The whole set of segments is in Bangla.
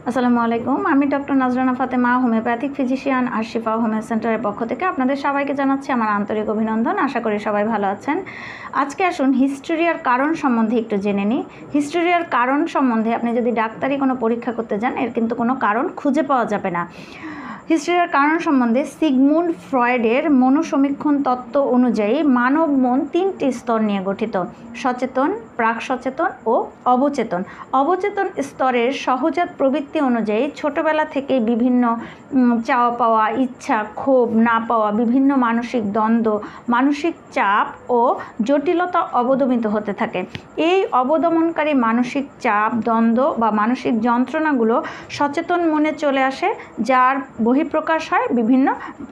আসসালামু আলাইকুম। আমি doctor Nazrana Fatema, homeopathic physician আর শিফা হোমিও সেন্টারের পক্ষ থেকে আপনাদের সবাইকে জানাচ্ছি আমার আন্তরিক অভিনন্দন। আশা করি সবাই ভালো আছেন। আজকে আসুন হিস্টেরিয়ার কারণ সম্বন্ধে একটু জেনে নিই। হিস্টেরিয়ার কারণ সম্বন্ধে আপনি যদি ডাক্তারি কোনো পরীক্ষা করতে যান, এর কিন্তু কোনো কারণ খুঁজে পাওয়া যাবে না। হিস্টেরিয়ার কারণ সম্বন্ধে সিগমুন্ড ফ্রয়েডের মনোসমীক্ষণ তত্ত্ব অনুযায়ী মানব মন তিনটি স্তর নিয়ে গঠিত: সচেতন, প্রাক সচেতন ও অবচেতন। অবচেতন স্তরের সহজাত প্রবৃত্তি অনুযায়ী ছোটবেলা থেকেই বিভিন্ন চাওয়া পাওয়া, ইচ্ছা, ক্ষোভ, না পাওয়া, বিভিন্ন মানসিক দ্বন্দ্ব, মানসিক চাপ ও জটিলতা অবদমিত হতে থাকে। এই অবদমনকারী মানসিক চাপ, দ্বন্দ্ব বা মানসিক যন্ত্রণাগুলো সচেতন মনে চলে আসে, যার বহিঃপ্রকাশ হয় বিভিন্ন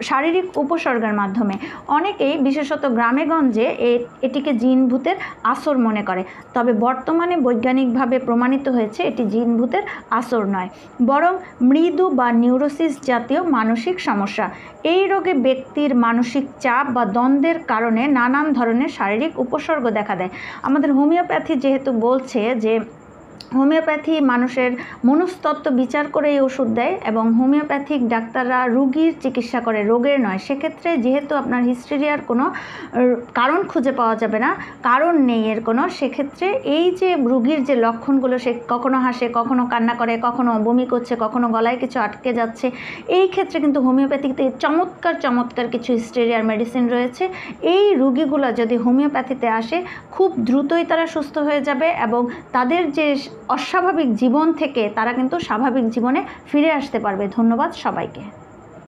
শারীরিক উপসর্গের মাধ্যমে। অনেকেই বিশেষত গ্রামেগঞ্জে এটিকে জিনভূতের আসর মনে করে, তবে বর্তমানে বৈজ্ঞানিকভাবে প্রমাণিত হয়েছে এটি জিনভূতের আসর নয়, বরং মৃদু বা নিউরোসিস জাতীয় মানসিক সমস্যা। এই রোগে ব্যক্তির মানসিক চাপ বা দ্বন্দ্বের কারণে নানান ধরনের শারীরিক উপসর্গ দেখা দেয়। আমাদের হোমিওপ্যাথি যেহেতু বলছে যে হোমিওপ্যাথি মানুষের মনস্তত্ত্ব বিচার করেই ওষুধ দেয় এবং হোমিওপ্যাথিক ডাক্তাররা রোগীর চিকিৎসা করে, রোগের নয়। সেক্ষেত্রে যেহেতু আপনার হিস্টেরিয়ার কোনো কারণ খুঁজে পাওয়া যাবে না, কারণ নেই এর কোনো, সেক্ষেত্রে এই যে রোগীর যে লক্ষণগুলো, সে কখনো হাসে, কখনো কান্না করে, কখনো বমি করছে, কখনো গলায় কিছু আটকে যাচ্ছে, এই ক্ষেত্রে কিন্তু হোমিওপ্যাথিতে চমৎকার কিছু হিস্টেরিয়ার মেডিসিন রয়েছে। এই রোগীগুলো যদি হোমিওপ্যাথিতে আসে, খুব দ্রুতই তারা সুস্থ হয়ে যাবে এবং তাদের যে অস্বাভাবিক জীবন থেকে তারা কিন্তু স্বাভাবিক জীবনে ফিরে আসতে পারবে। ধন্যবাদ সবাইকে।